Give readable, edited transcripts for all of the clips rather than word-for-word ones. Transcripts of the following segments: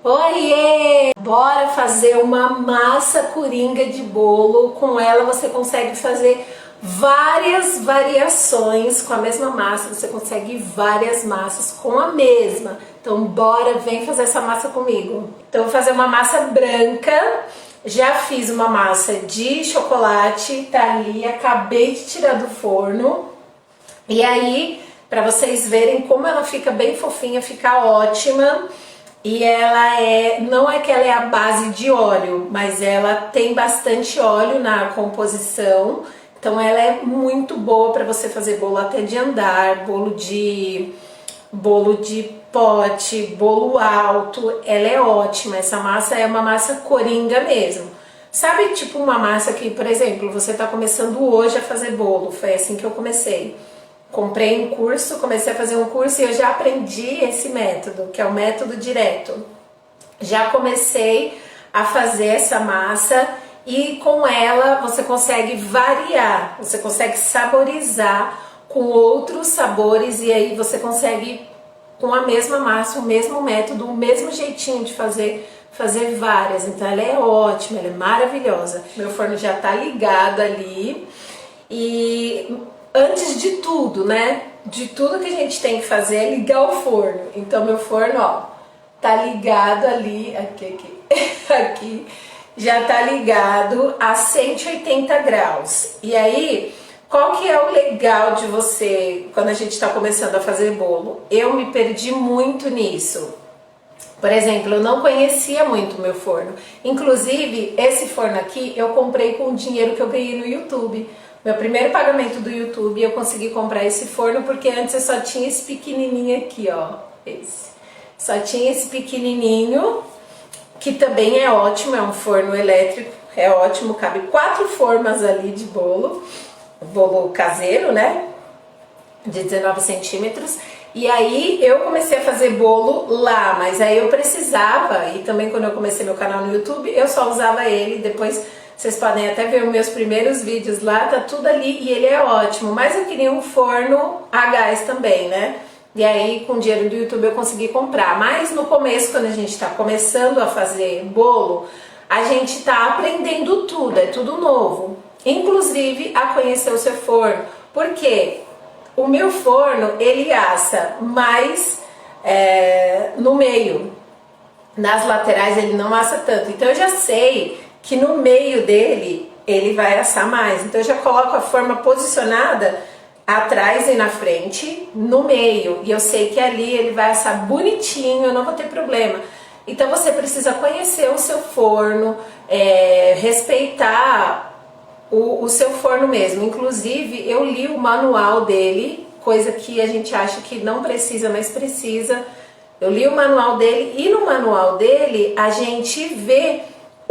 Oiê! Bora fazer uma massa coringa de bolo. Com ela você consegue fazer várias variações com a mesma massa. Você consegue várias massas com a mesma. Então bora, vem fazer essa massa comigo. Então vou fazer uma massa branca. Já fiz uma massa de chocolate, tá ali, acabei de tirar do forno. E aí, para vocês verem como ela fica bem fofinha, fica ótima. E ela não é que ela é a base de óleo, mas ela tem bastante óleo na composição. Então ela é muito boa para você fazer bolo até de andar, bolo de pote, bolo alto. Ela é ótima. Essa massa é uma massa coringa mesmo. Sabe, tipo uma massa que, por exemplo, você está começando hoje a fazer bolo. Foi assim que eu comecei. Comprei um curso, comecei a fazer um curso e eu já aprendi esse método, que é o método direto. Já comecei a fazer essa massa e com ela você consegue variar, você consegue saborizar com outros sabores e aí você consegue, com a mesma massa, o mesmo método, o mesmo jeitinho de fazer várias. Então ela é ótima, ela é maravilhosa. Meu forno já tá ligado ali e antes de tudo, né? De tudo que a gente tem que fazer é ligar o forno. Então meu forno, ó, tá ligado ali, aqui, já tá ligado a 180 graus. E aí, qual que é o legal de você, quando a gente tá começando a fazer bolo? Eu me perdi muito nisso. Por exemplo, eu não conhecia muito o meu forno. Inclusive, esse forno aqui eu comprei com o dinheiro que eu ganhei no YouTube. Meu primeiro pagamento do YouTube eu consegui comprar esse forno porque antes eu só tinha esse pequenininho aqui, ó. Esse. Só tinha esse pequenininho, que também é ótimo, é um forno elétrico, é ótimo, cabe 4 formas ali de bolo caseiro, né? De 19 centímetros. E aí eu comecei a fazer bolo lá, mas aí eu precisava, e também quando eu comecei meu canal no YouTube, eu só usava ele, depois vocês podem até ver os meus primeiros vídeos lá, tá tudo ali e ele é ótimo. Mas eu queria um forno a gás também, né? E aí com o dinheiro do YouTube eu consegui comprar. Mas no começo, quando a gente tá começando a fazer bolo, a gente tá aprendendo tudo, é tudo novo. Inclusive a conhecer o seu forno. Por quê? O meu forno, ele assa mais no meio. Nas laterais ele não assa tanto. Então eu já sei que no meio dele ele vai assar mais. Então eu já coloco a forma posicionada atrás e na frente, no meio. E eu sei que ali ele vai assar bonitinho, eu não vou ter problema. Então você precisa conhecer o seu forno, respeitar o seu forno mesmo. Inclusive eu li o manual dele, coisa que a gente acha que não precisa, mas precisa. Eu li o manual dele e no manual dele a gente vê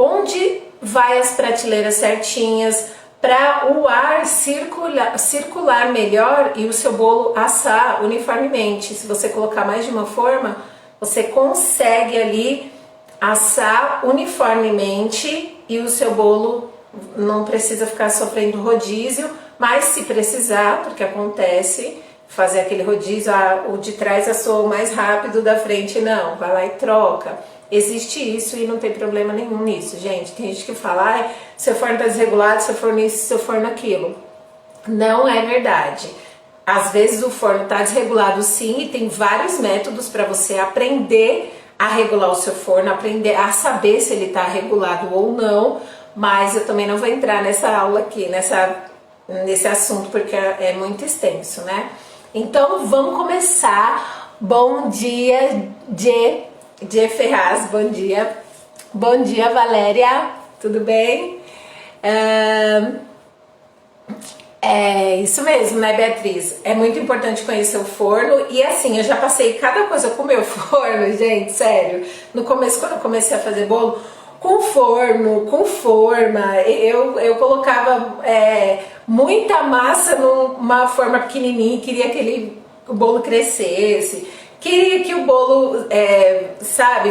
onde vai as prateleiras certinhas para o ar circular melhor e o seu bolo assar uniformemente. Se você colocar mais de uma forma, você consegue ali assar uniformemente e o seu bolo não precisa ficar sofrendo rodízio, mas se precisar, porque acontece, fazer aquele rodízio, o de trás assou mais rápido, da frente não, vai lá e troca. Existe isso e não tem problema nenhum nisso, gente. Tem gente que fala, seu forno tá desregulado, seu forno isso, seu forno aquilo. Não é verdade. Às vezes o forno tá desregulado sim e tem vários métodos para você aprender a regular o seu forno, aprender a saber se ele tá regulado ou não, mas eu também não vou entrar nessa aula aqui, nesse assunto, porque é muito extenso, né? Então vamos começar. Bom dia, Gê Ferraz, bom dia. Bom dia, Valéria, tudo bem? É isso mesmo, né, Beatriz? É muito importante conhecer o forno e assim, eu já passei cada coisa com o meu forno, gente, sério. No começo, quando eu comecei a fazer bolo, com forno, com forma, eu colocava muita massa numa forma pequenininha, queria que o bolo crescesse. Queria que o bolo,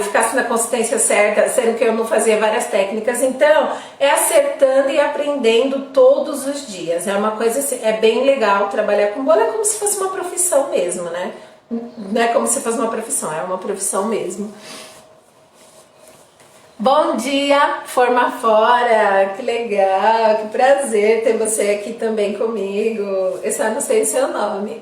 ficasse na consistência certa, sendo que eu não fazia várias técnicas. Então, é acertando e aprendendo todos os dias. É uma coisa assim, é bem legal trabalhar com bolo, é como se fosse uma profissão mesmo, né? Não é como se fosse uma profissão, é uma profissão mesmo. Bom dia, Forma Fora! Que legal, que prazer ter você aqui também comigo. Eu só não sei o seu nome.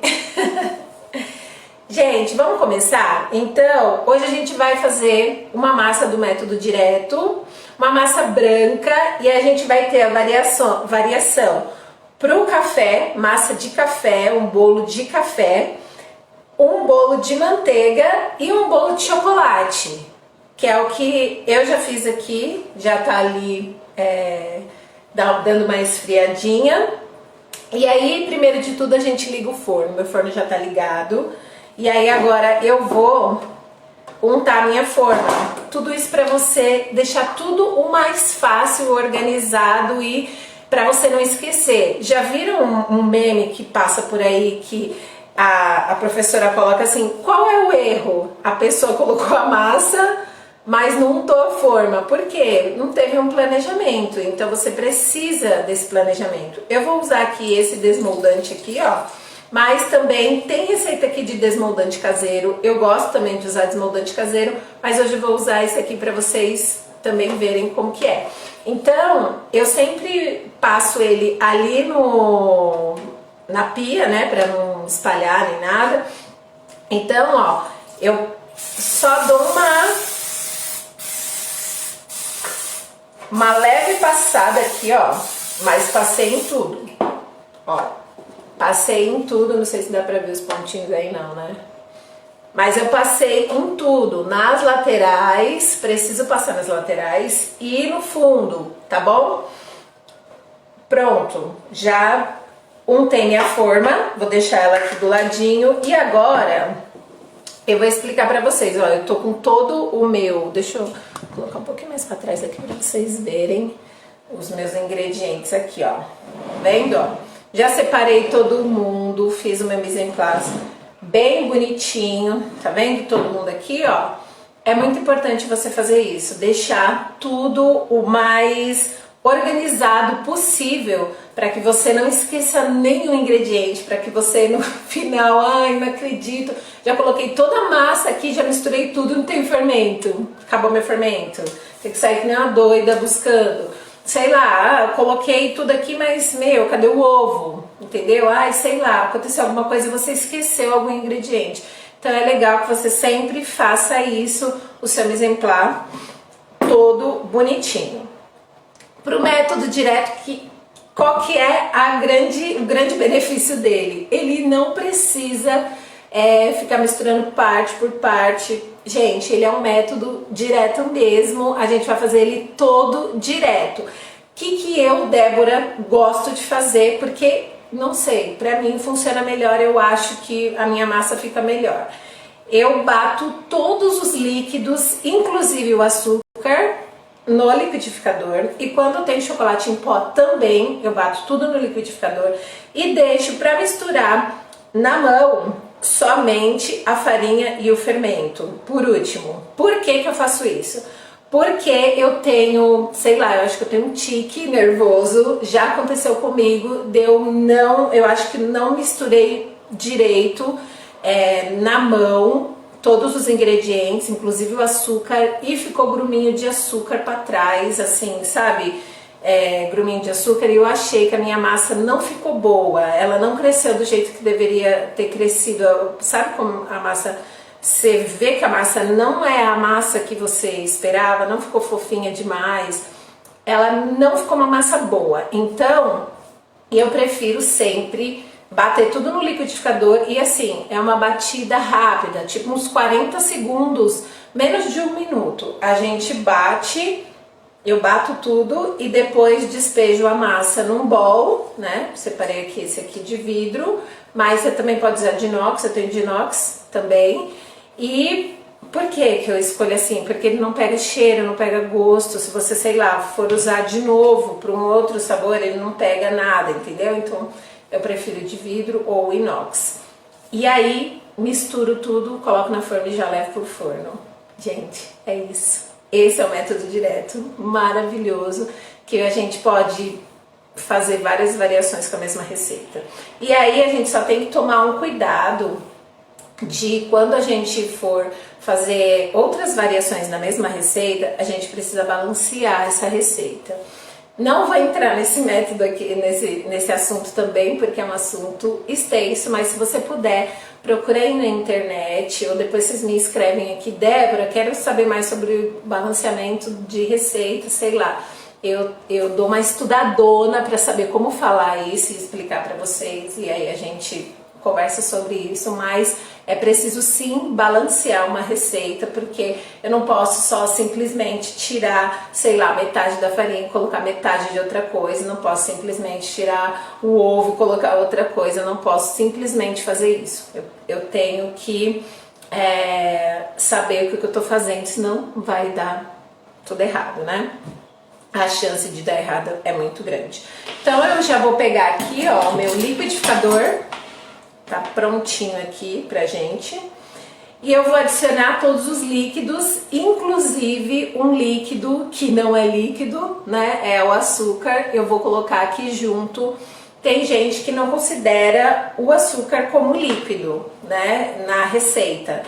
Gente, vamos começar? Então, hoje a gente vai fazer uma massa do método direto, uma massa branca, e a gente vai ter a variação para o café, massa de café, um bolo de café, um bolo de manteiga e um bolo de chocolate, que é o que eu já fiz aqui, já tá ali dando uma esfriadinha. E aí, primeiro de tudo, a gente liga o forno, meu forno já tá ligado. E aí agora eu vou untar a minha forma. Tudo isso para você deixar tudo o mais fácil, organizado e para você não esquecer. Já viram um meme que passa por aí que a professora coloca assim: qual é o erro? A pessoa colocou a massa, mas não untou a forma. Por quê? Não teve um planejamento. Então você precisa desse planejamento. Eu vou usar aqui esse desmoldante aqui, ó. Mas também tem receita aqui de desmoldante caseiro. Eu gosto também de usar desmoldante caseiro, mas hoje eu vou usar esse aqui para vocês também verem como que é. Então, eu sempre passo ele ali na pia, né, para não espalhar nem nada. Então, ó, eu só dou uma leve passada aqui, ó, mas passei em tudo, ó. Passei em tudo, não sei se dá pra ver os pontinhos aí não, né? Mas eu passei em tudo, nas laterais, preciso passar nas laterais e no fundo, tá bom? Pronto, já untei minha forma, vou deixar ela aqui do ladinho e agora eu vou explicar pra vocês, ó, eu tô com todo o meu, deixa eu colocar um pouquinho mais pra trás aqui pra vocês verem os meus ingredientes aqui, ó, vendo, ó? Já separei todo mundo, fiz o meu mise en place bem bonitinho, tá vendo todo mundo aqui, ó? É muito importante você fazer isso, deixar tudo o mais organizado possível, para que você não esqueça nenhum ingrediente, para que você no final, ai, não acredito, já coloquei toda a massa aqui, já misturei tudo, não tem fermento, acabou meu fermento, tem que sair que nem uma doida buscando. Sei lá, coloquei tudo aqui, mas, meu, cadê o ovo? Entendeu? Ai, sei lá, aconteceu alguma coisa e você esqueceu algum ingrediente. Então é legal que você sempre faça isso, o seu mise en place, todo bonitinho. Pro método direto, qual que é o grande benefício dele? Ele não precisa ficar misturando parte por parte. Gente, ele é um método direto mesmo, a gente vai fazer ele todo direto. O que eu, Débora, gosto de fazer, porque, não sei, pra mim funciona melhor, eu acho que a minha massa fica melhor. Eu bato todos os líquidos, inclusive o açúcar, no liquidificador, e quando tem chocolate em pó também, eu bato tudo no liquidificador e deixo pra misturar na mão somente a farinha e o fermento, por último. Por que eu faço isso? Porque eu tenho, sei lá, eu acho que eu tenho um tique nervoso, já aconteceu comigo, eu acho que não misturei direito na mão todos os ingredientes, inclusive o açúcar, e ficou gruminho de açúcar para trás, assim, sabe? Gruminho de açúcar, e eu achei que a minha massa não ficou boa, ela não cresceu do jeito que deveria ter crescido. Sabe como a massa, você vê que a massa não é a massa que você esperava, não ficou fofinha demais, ela não ficou uma massa boa. Então eu prefiro sempre bater tudo no liquidificador e assim, é uma batida rápida, tipo uns 40 segundos, menos de 1 minuto, a gente bate. Eu bato tudo e depois despejo a massa num bowl, né? Separei aqui esse aqui de vidro, mas você também pode usar de inox, eu tenho de inox também. E por que eu escolho assim? Porque ele não pega cheiro, não pega gosto. Se você, sei lá, for usar de novo para um outro sabor, ele não pega nada, entendeu? Então eu prefiro de vidro ou inox. E aí misturo tudo, coloco na forma e já levo pro forno. Gente, é isso. Esse é o método direto, maravilhoso, que a gente pode fazer várias variações com a mesma receita. E aí a gente só tem que tomar um cuidado de quando a gente for fazer outras variações na mesma receita, a gente precisa balancear essa receita. Não vou entrar nesse método aqui, nesse assunto também, porque é um assunto extenso, mas se você puder, procura aí na internet, ou depois vocês me escrevem aqui, Débora, quero saber mais sobre balanceamento de receita, sei lá. Eu dou uma estudadona para saber como falar isso e explicar para vocês, e aí a gente conversa sobre isso, mas é preciso sim balancear uma receita, porque eu não posso só simplesmente tirar, sei lá, metade da farinha e colocar metade de outra coisa, não posso simplesmente tirar o ovo e colocar outra coisa, eu não posso simplesmente fazer isso. Eu tenho que saber o que eu estou fazendo, senão vai dar tudo errado, né? A chance de dar errado é muito grande. Então eu já vou pegar aqui, ó, o meu liquidificador. Tá prontinho aqui pra gente. E eu vou adicionar todos os líquidos, inclusive um líquido que não é líquido, né? É o açúcar. Eu vou colocar aqui junto. Tem gente que não considera o açúcar como líquido, né? Na receita.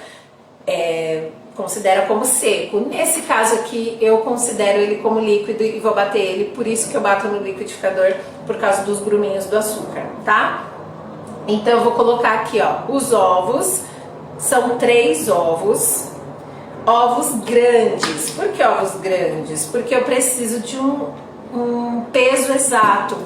Considera como seco. Nesse caso aqui, eu considero ele como líquido e vou bater ele. Por isso que eu bato no liquidificador, por causa dos gruminhos do açúcar, tá? Então eu vou colocar aqui, ó, os ovos, são 3 ovos, ovos grandes. Por que ovos grandes? Porque eu preciso de um peso exato,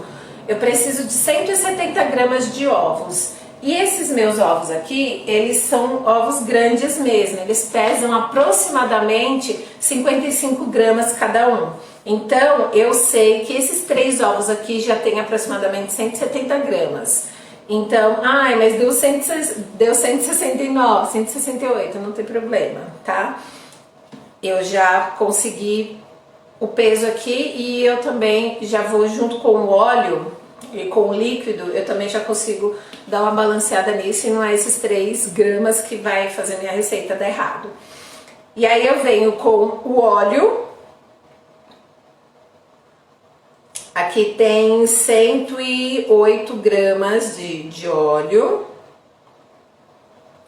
eu preciso de 170 gramas de ovos. E esses meus ovos aqui, eles são ovos grandes mesmo, eles pesam aproximadamente 55 gramas cada um. Então eu sei que esses 3 ovos aqui já têm aproximadamente 170 gramas. Então, mas deu 169, 168, não tem problema, tá? Eu já consegui o peso aqui e eu também já vou junto com o óleo e com o líquido, eu também já consigo dar uma balanceada nisso e não é esses 3 gramas que vai fazer minha receita dar errado. E aí eu venho com o óleo. Aqui tem 108 gramas de óleo.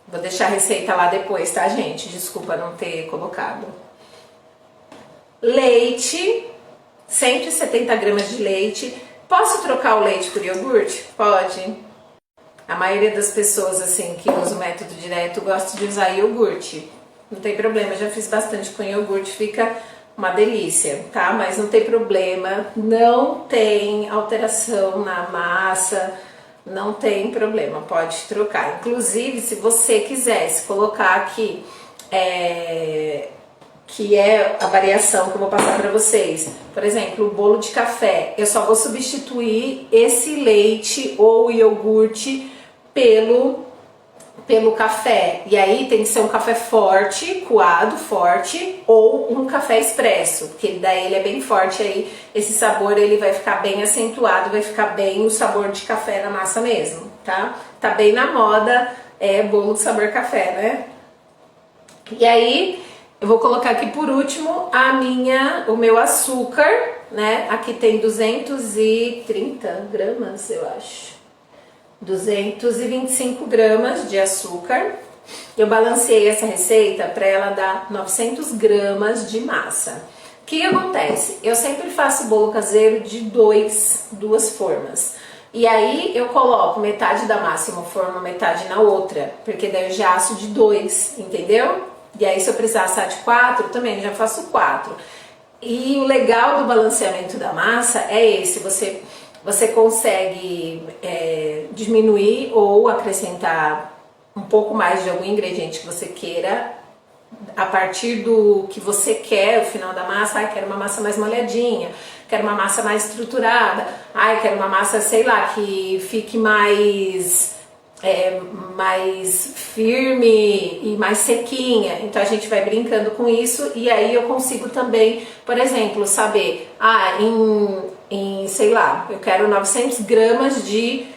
Vou deixar a receita lá depois, tá, gente? Desculpa não ter colocado. Leite, 170 gramas de leite. Posso trocar o leite por iogurte? Pode. A maioria das pessoas, assim, que usa o método direto, gosta de usar iogurte. Não tem problema, já fiz bastante com iogurte, fica uma delícia, tá? Mas não tem problema, não tem alteração na massa, não tem problema, pode trocar. Inclusive, se você quisesse colocar aqui, que é a variação que eu vou passar para vocês, por exemplo, o bolo de café, eu só vou substituir esse leite ou iogurte pelo café, e aí tem que ser um café forte, coado, forte, ou um café expresso, porque daí ele é bem forte, aí esse sabor ele vai ficar bem acentuado, vai ficar bem o sabor de café na massa mesmo, tá? Tá bem na moda, bolo de sabor café, né? E aí eu vou colocar aqui por último o meu açúcar, né? Aqui tem 230 gramas, eu acho. 225 gramas de açúcar. Eu balanceei essa receita para ela dar 900 gramas de massa. O que acontece? Eu sempre faço bolo caseiro de duas formas. E aí eu coloco metade da massa em uma forma, metade na outra, porque daí eu já asso de 2, entendeu? E aí se eu precisar assar de 4, também já faço 4. E o legal do balanceamento da massa é esse, você consegue diminuir ou acrescentar um pouco mais de algum ingrediente que você queira a partir do que você quer, o final da massa. Quero uma massa mais molhadinha, quero uma massa mais estruturada, quero uma massa, sei lá, que fique mais firme e mais sequinha. Então a gente vai brincando com isso e aí eu consigo também, por exemplo, saber, sei lá, eu quero 900 gramas de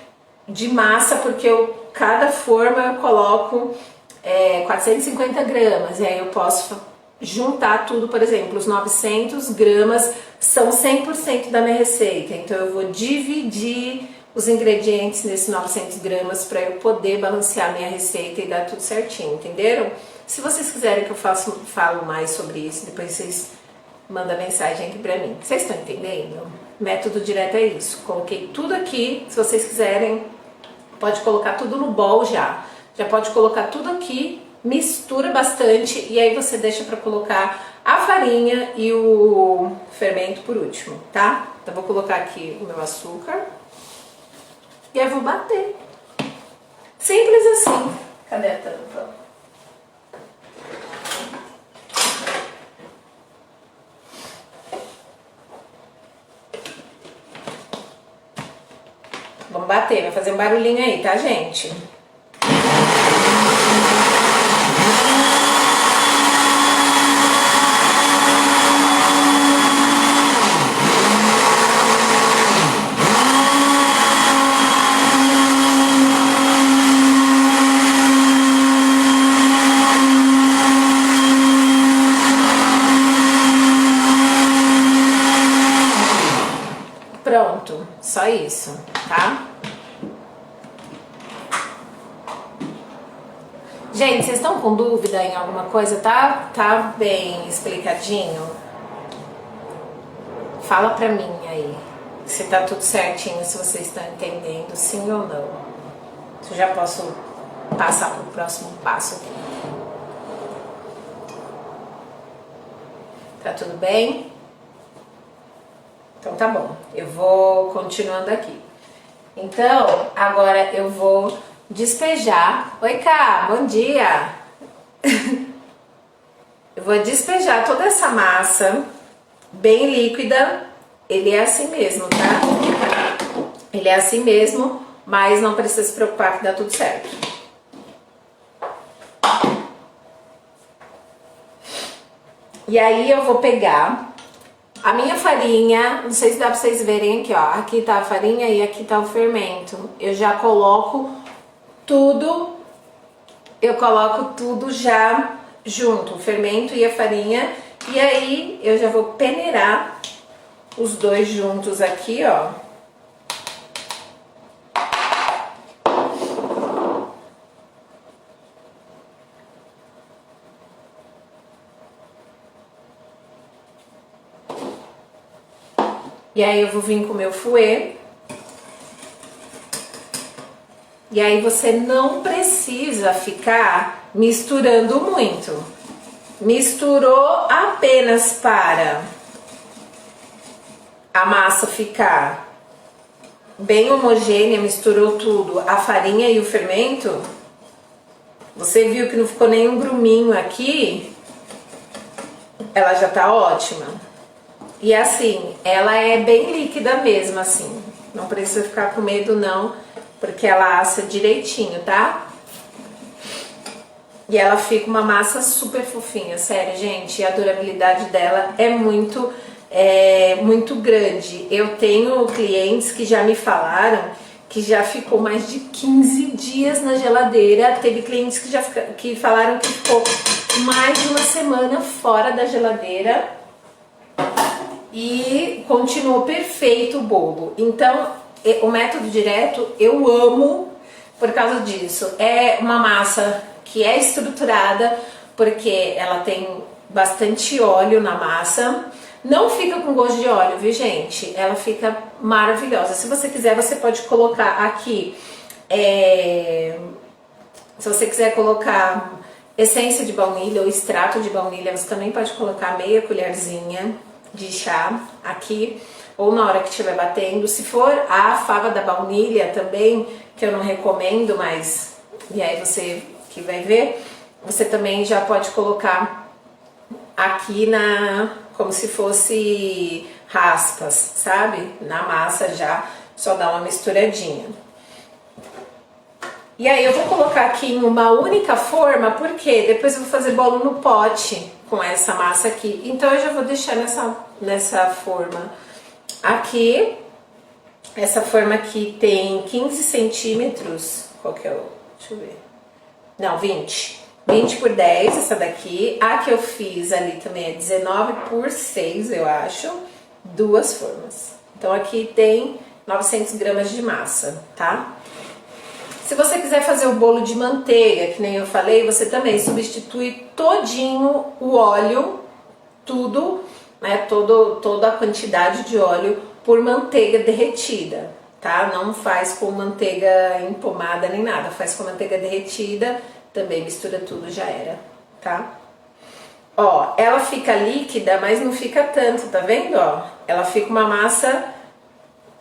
massa, porque cada forma eu coloco 450 gramas, e aí eu posso juntar tudo, por exemplo, os 900 gramas são 100% da minha receita, então eu vou dividir os ingredientes nesses 900 gramas para eu poder balancear minha receita e dar tudo certinho, entenderam? Se vocês quiserem que eu falo mais sobre isso, depois vocês mandam mensagem aqui pra mim. Vocês estão entendendo? Método direto é isso. Coloquei tudo aqui, se vocês quiserem, pode colocar tudo no bowl já. Já pode colocar tudo aqui, mistura bastante e aí você deixa pra colocar a farinha e o fermento por último, tá? Então vou colocar aqui o meu açúcar e aí vou bater. Simples assim. Cadê a tampa? Vamos bater, vai fazer um barulhinho aí, tá, gente? Pronto, só isso, tá? Gente, vocês estão com dúvida em alguma coisa? Tá bem explicadinho? Fala pra mim aí, se tá tudo certinho, se vocês estão entendendo, sim ou não. Se eu já posso passar pro próximo passo aqui. Tá tudo bem? Então tá bom, eu vou continuando aqui. Então, agora eu vou despejar. Oi, Cá, bom dia! Eu vou despejar toda essa massa bem líquida. Ele é assim mesmo, tá? Ele é assim mesmo, mas não precisa se preocupar que dá tudo certo. E aí eu vou pegar a minha farinha, não sei se dá pra vocês verem aqui, ó. Aqui tá a farinha e aqui tá o fermento. Eu já coloco tudo, já junto, o fermento e a farinha. E aí eu já vou peneirar os dois juntos aqui, ó. E aí eu vou vir com o meu fouet. E aí você não precisa ficar misturando muito. Misturou apenas para a massa ficar bem homogênea, misturou tudo, a farinha e o fermento. Você viu que não ficou nenhum gruminho aqui? Ela já tá ótima. E assim, ela é bem líquida mesmo, assim. Não precisa ficar com medo não, porque ela assa direitinho, tá? E ela fica uma massa super fofinha, sério, gente. E a durabilidade dela é muito grande. Eu tenho clientes que já me falaram que já ficou mais de 15 dias na geladeira. Teve clientes que falaram que ficou mais de uma semana fora da geladeira. E continuou perfeito o bolo. Então, o método direto eu amo por causa disso. É uma massa que é estruturada, porque ela tem bastante óleo na massa. Não fica com gosto de óleo, viu, gente? Ela fica maravilhosa. Se você quiser, você pode colocar aqui... Se você quiser colocar essência de baunilha ou extrato de baunilha, você também pode colocar meia colherzinha de chá aqui, ou na hora que estiver batendo. Se for a fava da baunilha também, que eu não recomendo, mas e aí você que vai ver, você também já pode colocar aqui como se fosse raspas, sabe? Na massa já, só dá uma misturadinha. E aí eu vou colocar aqui em uma única forma, porque depois eu vou fazer bolo no pote com essa massa aqui. Então eu já vou deixar nessa forma aqui. Essa forma aqui tem 15 centímetros. Qual que é o... Deixa eu ver. Não, 20. 20 por 10, essa daqui. A que eu fiz ali também é 19 por 6, eu acho. Duas formas. Então aqui tem 900 gramas de massa, tá? Se você quiser fazer o bolo de manteiga, que nem eu falei, você também substitui todinho o óleo, tudo, né, toda a quantidade de óleo por manteiga derretida, tá? Não faz com manteiga empomada nem nada, faz com manteiga derretida, também mistura tudo, já era, tá? Ó, ela fica líquida, mas não fica tanto, tá vendo, ó? Ela fica uma massa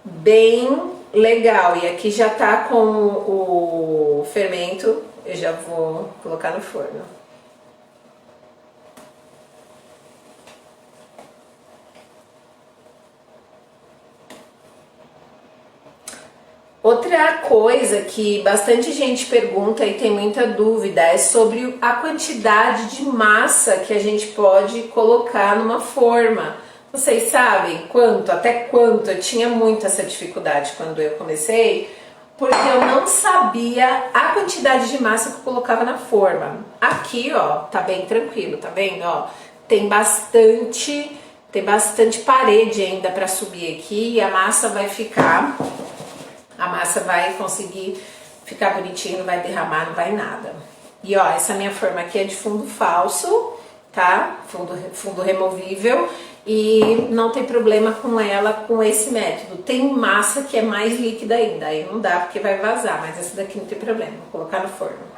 bem legal, e aqui já tá com o fermento, eu já vou colocar no forno. Outra coisa que bastante gente pergunta e tem muita dúvida é sobre a quantidade de massa que a gente pode colocar numa forma. Vocês sabem quanto, até quanto? Eu tinha muito essa dificuldade quando eu comecei, porque eu não sabia a quantidade de massa que eu colocava na forma. Aqui, ó, tá bem tranquilo, tá vendo? Ó, tem bastante parede ainda para subir aqui e a massa vai conseguir ficar bonitinho, não vai derramar, não vai nada. E ó, essa minha forma aqui é de fundo falso, tá? Fundo removível, e não tem problema com ela com esse método. Tem massa que é mais líquida ainda, aí não dá porque vai vazar, mas essa daqui não tem problema, vou colocar no forno.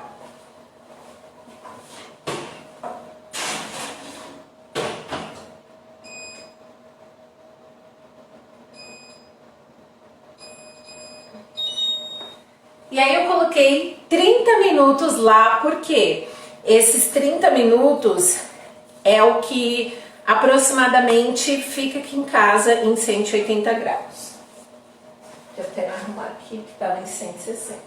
E aí eu coloquei 30 minutos lá, porque esses 30 minutos é o que aproximadamente fica aqui em casa em 180 graus. Deixa eu até arrumar aqui que estava em 160.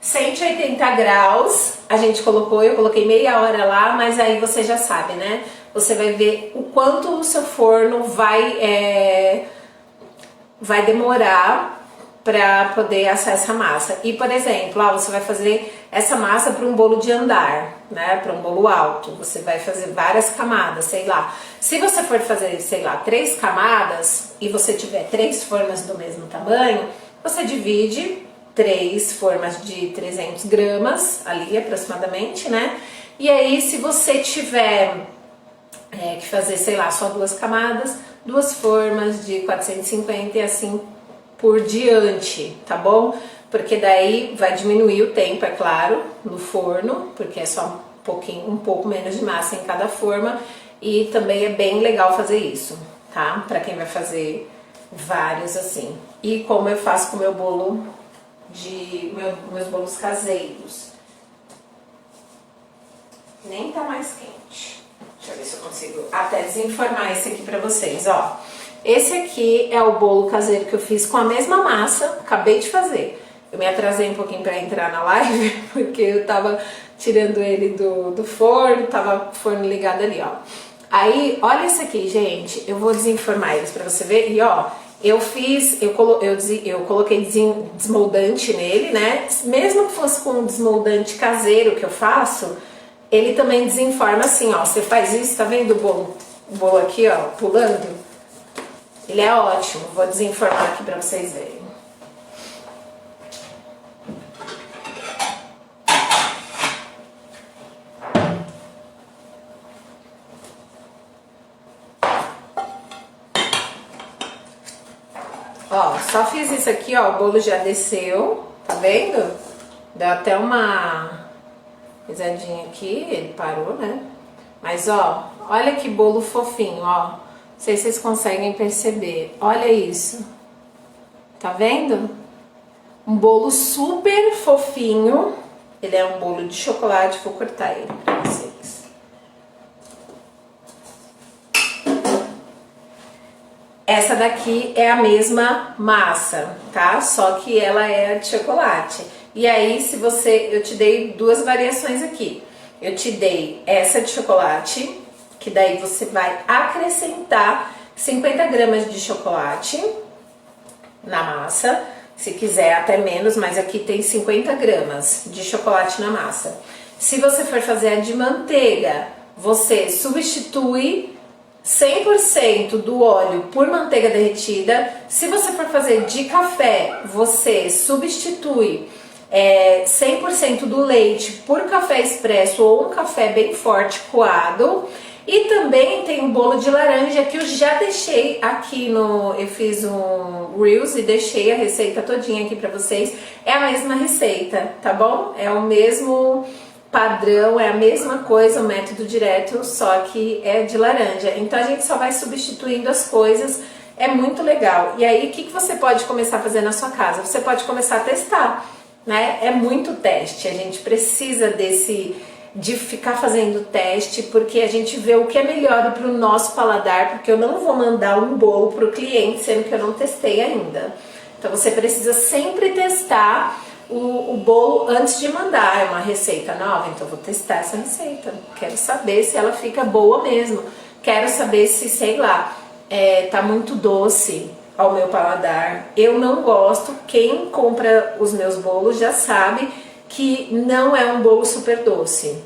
180 graus, a gente colocou, eu coloquei meia hora lá, mas aí você já sabe, né? Você vai ver o quanto o seu forno vai demorar para poder assar essa massa. E, por exemplo, você vai fazer essa massa para um bolo de andar, né? Para um bolo alto. Você vai fazer várias camadas, sei lá. Se você for fazer, sei lá, 3 camadas e você tiver 3 formas do mesmo tamanho, você divide 3 formas de 300 gramas ali aproximadamente, né? E aí, se você tiver que fazer, sei lá, só 2 camadas, 2 formas de 450 e assim por diante, tá bom? Porque daí vai diminuir o tempo, é claro, no forno, porque é só um pouco menos de massa em cada forma, e também é bem legal fazer isso, tá? Pra quem vai fazer vários assim. E como eu faço com o meu bolo meus bolos caseiros. Nem tá mais quente. Deixa eu ver se eu consigo até desenformar esse aqui pra vocês, ó. Esse aqui é o bolo caseiro que eu fiz com a mesma massa, acabei de fazer. Eu me atrasei um pouquinho pra entrar na live, porque eu tava tirando ele do forno, tava o forno ligado ali, ó. Aí, olha esse aqui, gente, eu vou desenformar eles pra você ver, e ó, eu coloquei desmoldante nele, né? Mesmo que fosse com um desmoldante caseiro que eu faço, ele também desenforma assim, ó. Você faz isso, tá vendo o bolo aqui, ó, pulando? Ele é ótimo. Vou desenformar aqui pra vocês verem. Ó, só fiz isso aqui, ó, o bolo já desceu, tá vendo? Deu até uma pisadinha aqui, ele parou, né? Mas, ó, olha que bolo fofinho, ó. Não sei se vocês conseguem perceber. Olha isso. Tá vendo? Um bolo super fofinho. Ele é um bolo de chocolate. Vou cortar ele pra vocês. Essa daqui é a mesma massa, tá? Só que ela é de chocolate. E aí, eu te dei 2 variações aqui. Eu te dei essa de chocolate, que daí você vai acrescentar 50 gramas de chocolate na massa, se quiser até menos, mas aqui tem 50 gramas de chocolate na massa. Se você for fazer a de manteiga, você substitui 100% do óleo por manteiga derretida. Se você for fazer de café, você substitui 100% do leite por café expresso ou um café bem forte coado. E também tem um bolo de laranja que eu já deixei aqui eu fiz um Reels e deixei a receita todinha aqui pra vocês. É a mesma receita, tá bom? É o mesmo padrão, é a mesma coisa, o método direto, só que é de laranja. Então a gente só vai substituindo as coisas, é muito legal. E aí o que você pode começar a fazer na sua casa? Você pode começar a testar, né? É muito teste, a gente precisa de ficar fazendo teste, porque a gente vê o que é melhor para o nosso paladar, porque eu não vou mandar um bolo para o cliente, sendo que eu não testei ainda. Então você precisa sempre testar o bolo antes de mandar. É uma receita nova, então eu vou testar essa receita. Quero saber se ela fica boa mesmo. Quero saber se, sei lá, tá muito doce ao meu paladar. Eu não gosto, quem compra os meus bolos já sabe que não é um bolo super doce.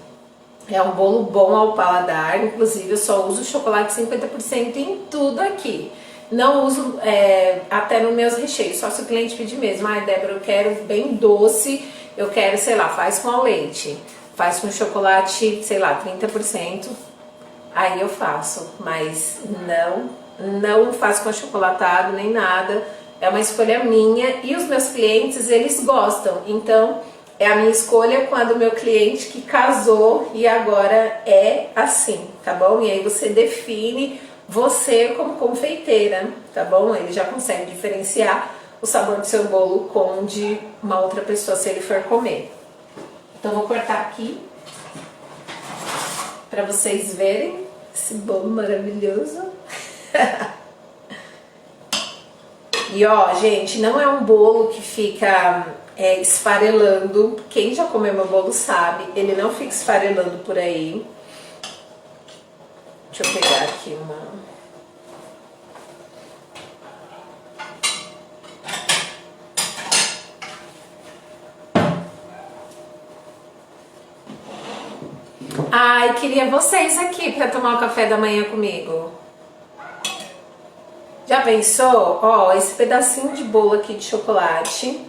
É um bolo bom ao paladar, inclusive eu só uso chocolate 50% em tudo aqui. Não uso até nos meus recheios, só se o cliente pedir mesmo. Ai, Débora, eu quero bem doce, eu quero, sei lá, faz com leite, faz com chocolate, sei lá, 30%. Aí eu faço, mas não faço com achocolatado nem nada. É uma escolha minha e os meus clientes, eles gostam. Então, é a minha escolha quando o meu cliente que casou e agora é assim, tá bom? E aí você define você como confeiteira, tá bom? Ele já consegue diferenciar o sabor do seu bolo com o de uma outra pessoa se ele for comer. Então vou cortar aqui para vocês verem esse bolo maravilhoso. E ó, gente, não é um bolo que fica esfarelando. Quem já comeu meu bolo sabe, ele não fica esfarelando por aí. Deixa eu pegar aqui uma... Ai, queria vocês aqui para tomar o café da manhã comigo. Já pensou? Ó, esse pedacinho de bolo aqui de chocolate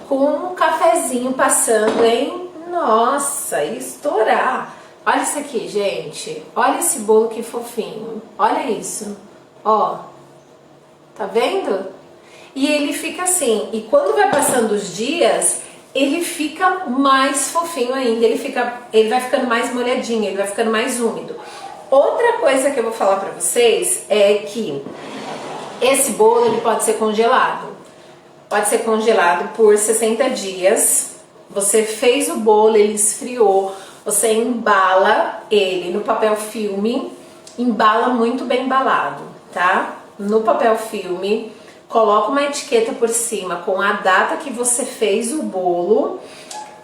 com um cafezinho passando, hein? Nossa, ia estourar. Olha isso aqui, gente. Olha esse bolo que fofinho. Olha isso. Ó. Tá vendo? E ele fica assim. E quando vai passando os dias, ele fica mais fofinho ainda. Ele vai ficando mais molhadinho, ele vai ficando mais úmido. Outra coisa que eu vou falar pra vocês é que esse bolo ele pode ser congelado. Pode ser congelado por 60 dias. Você fez o bolo, ele esfriou. Você embala ele no papel filme. Embala muito bem embalado, tá? No papel filme. Coloca uma etiqueta por cima com a data que você fez o bolo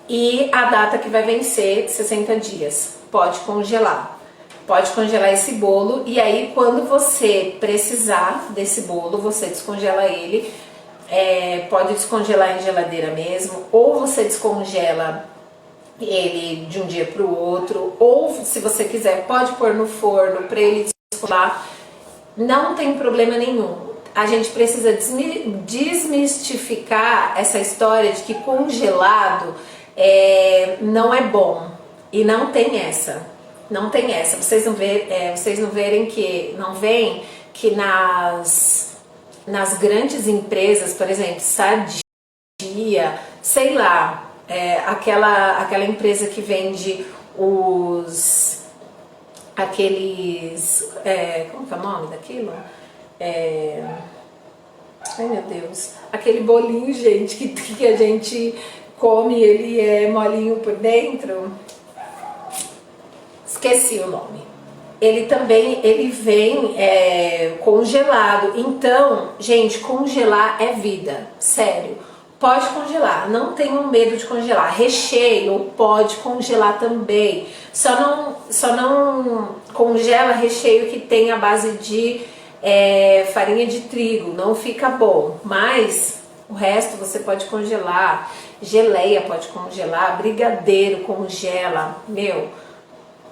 e a data que vai vencer 60 dias. Pode congelar. Pode congelar esse bolo e aí quando você precisar desse bolo, você descongela ele. Pode descongelar em geladeira mesmo, ou você descongela ele de um dia para o outro, ou se você quiser pode pôr no forno para ele descongelar. Não tem problema nenhum. A gente precisa desmistificar essa história de que congelado não é bom. E não tem essa. Não tem essa. Vocês não verem que não veem que nas grandes empresas, por exemplo, Sadia, sei lá, aquela empresa que vende aqueles, como que é o nome daquilo? Ai meu Deus, aquele bolinho, gente, que a gente come, ele é molinho por dentro. Esqueci o nome. Ele vem congelado. Então, gente, congelar é vida, sério. Pode congelar, não tenham medo de congelar. Recheio pode congelar também. Só não congela recheio que tem a base de farinha de trigo, não fica bom. Mas o resto você pode congelar. Geleia pode congelar, brigadeiro congela, meu.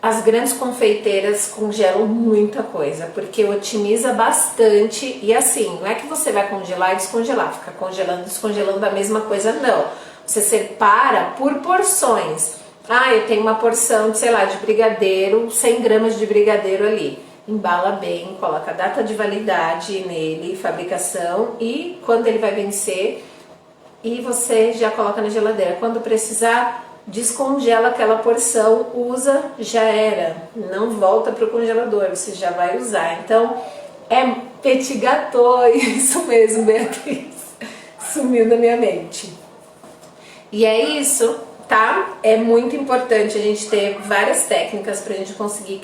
as grandes confeiteiras congelam muita coisa, porque otimiza bastante. E assim, não é que você vai congelar e descongelar, fica congelando e descongelando a mesma coisa, não. Você separa por porções. Ah, eu tenho uma porção de, sei lá, de brigadeiro, 100 gramas de brigadeiro ali. Embala bem, coloca a data de validade nele, fabricação, e quando ele vai vencer, e você já coloca na geladeira. Quando precisar, descongela aquela porção, usa, já era. Não volta para o congelador, você já vai usar. Então, é petit gâteau, isso mesmo, Beatriz. Sumiu da minha mente. E é isso, tá? É muito importante a gente ter várias técnicas pra gente conseguir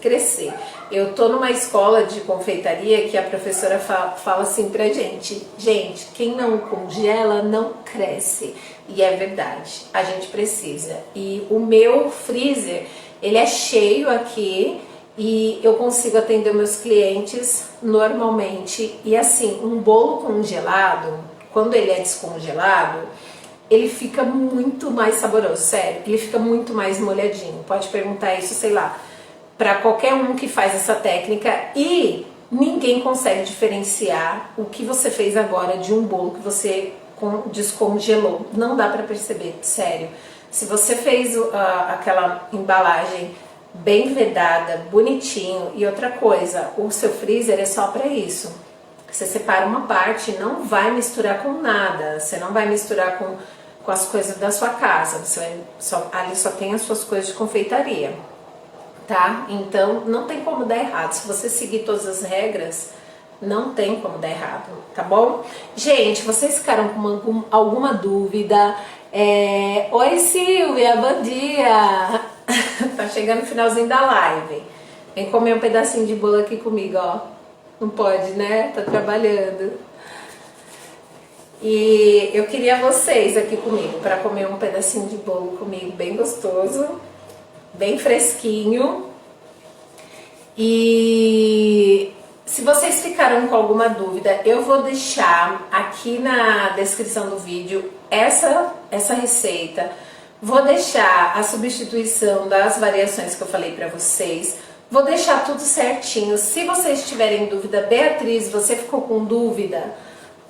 crescer. Eu tô numa escola de confeitaria que a professora fala assim pra gente: gente, quem não congela não cresce. E é verdade, a gente precisa. E o meu freezer, ele é cheio aqui e eu consigo atender meus clientes normalmente. E assim, um bolo congelado, quando ele é descongelado, ele fica muito mais saboroso, sério, ele fica muito mais molhadinho. Pode perguntar isso, sei lá, para qualquer um que faz essa técnica, e ninguém consegue diferenciar o que você fez agora de um bolo que você descongelou. Não dá para perceber, sério. Se você fez aquela embalagem bem vedada, bonitinho, e outra coisa, o seu freezer é só para isso. Você separa uma parte, não vai misturar com nada, você não vai misturar com as coisas da sua casa, ali só tem as suas coisas de confeitaria, tá? Então não tem como dar errado, se você seguir todas as regras, não tem como dar errado, tá bom? Gente, vocês ficaram com alguma dúvida? Oi Silvia, bom dia! Tá chegando o finalzinho da live, vem comer um pedacinho de bolo aqui comigo, ó. Não pode, né? Tá trabalhando. E eu queria vocês aqui comigo para comer um pedacinho de bolo comigo, bem gostoso, bem fresquinho. E se vocês ficaram com alguma dúvida, eu vou deixar aqui na descrição do vídeo essa receita. Vou deixar a substituição das variações que eu falei para vocês. Vou deixar tudo certinho. Se vocês tiverem dúvida, Beatriz, você ficou com dúvida?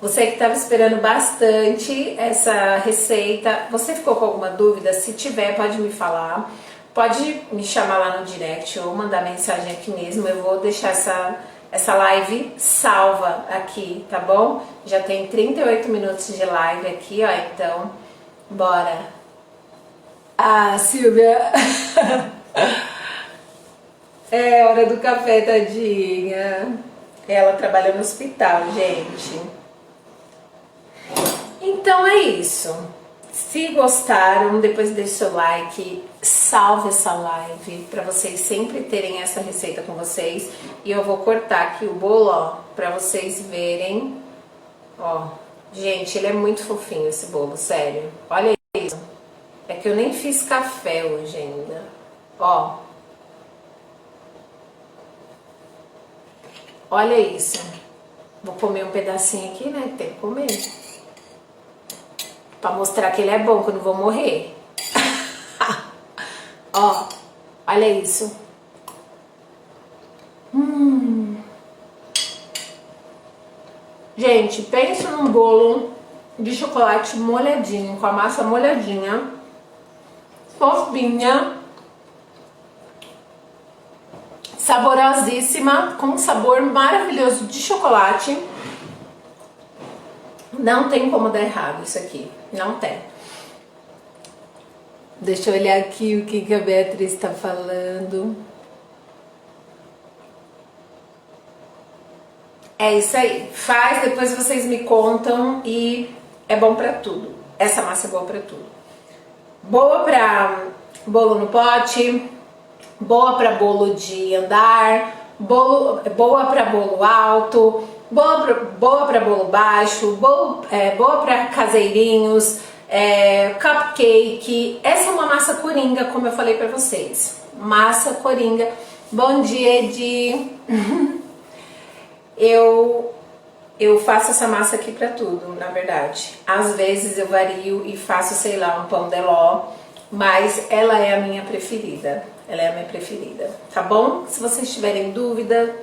Você que estava esperando bastante essa receita, você ficou com alguma dúvida? Se tiver, pode me falar. Pode me chamar lá no direct ou mandar mensagem aqui mesmo. Eu vou deixar essa live salva aqui, tá bom? Já tem 38 minutos de live aqui, ó. Então, bora. Ah, Silvia... É hora do café, tadinha. Ela trabalha no hospital, gente. Então é isso. Se gostaram, depois deixe seu like, salve essa live para vocês sempre terem essa receita com vocês. E eu vou cortar aqui o bolo, ó, para vocês verem. Ó, gente, ele é muito fofinho esse bolo, sério. Olha isso. É que eu nem fiz café hoje ainda. Ó. Olha isso. Vou comer um pedacinho aqui, né? Tem que comer. Pra mostrar que ele é bom, que eu não vou morrer. Ó, olha isso. Gente, pensa num bolo de chocolate molhadinho, com a massa molhadinha, fofinha, saborosíssima, com um sabor maravilhoso de chocolate. Não tem como dar errado isso aqui, não tem. Deixa eu olhar aqui o que a Beatriz está falando. É isso aí, faz, depois vocês me contam, e é bom pra tudo. Essa massa é boa pra tudo. Boa pra bolo no pote, boa para bolo de andar, boa para bolo alto, boa para bolo baixo, boa para caseirinhos, cupcake. Essa é uma massa coringa, como eu falei para vocês. Massa coringa. Bom dia, Edi. Eu faço essa massa aqui para tudo, na verdade. Às vezes eu vario e faço, sei lá, um pão de ló, mas ela é a minha preferida. ela é a minha preferida, tá bom? Se vocês tiverem dúvida,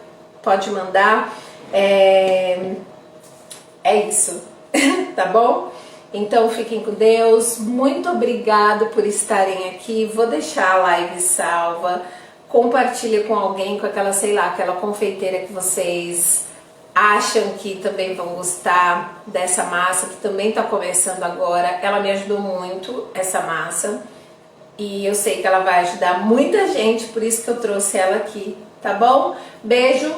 pode mandar. É isso, tá bom? Então fiquem com Deus, muito obrigado por estarem aqui, vou deixar a live salva, compartilha com alguém, com aquela, sei lá, aquela confeiteira que vocês acham que também vão gostar dessa massa, que também tá começando agora. Ela me ajudou muito, essa massa, e eu sei que ela vai ajudar muita gente, por isso que eu trouxe ela aqui, tá bom? Beijo!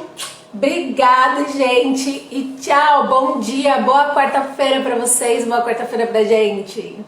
Obrigada, gente, e tchau, bom dia, boa quarta-feira pra vocês, boa quarta-feira pra gente.